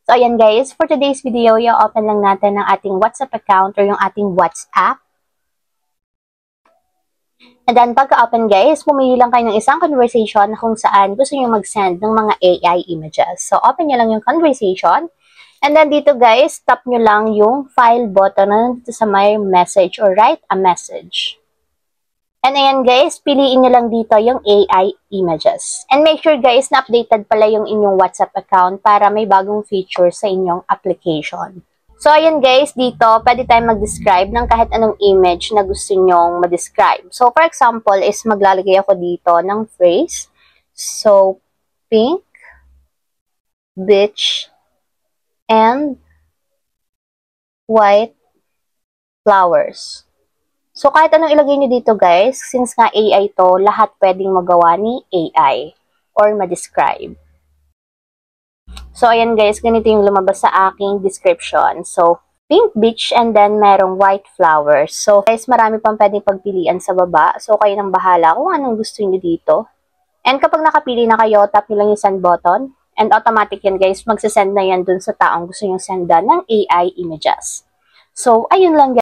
So, ayan guys, for today's video, i-open lang natin ang ating WhatsApp account or yung ating WhatsApp. And then, pagka-open guys, pumili lang kayo ng isang conversation kung saan gusto nyo mag-send ng mga AI images. So, open nyo lang yung conversation. And then, dito guys, tap nyo lang yung file button na dito sa may message or write a message. And ayan guys, piliin nyo lang dito yung AI images. And make sure guys na updated pala yung inyong WhatsApp account para may bagong feature sa inyong application. So ayan guys, dito pwede tayong mag-describe ng kahit anong image na gusto nyong ma-describe. So for example is maglalagay ako dito ng phrase. So, pink, beach, and white flowers. So, kahit anong ilagay nyo dito guys, since nga AI to, lahat pwedeng magawa ni AI or ma-describe. So, ayan guys, ganito yung lumabas sa aking description. So, pink beach and then merong white flowers. So, guys, marami pang pwedeng pagpilian sa baba. So, kayo nang bahala kung anong gusto nyo dito. And kapag nakapili na kayo, tap nyo lang yung send button. And automatic yan guys, magsasend na yan dun sa taong gusto nyo sendan ng AI images. So, ayun lang guys.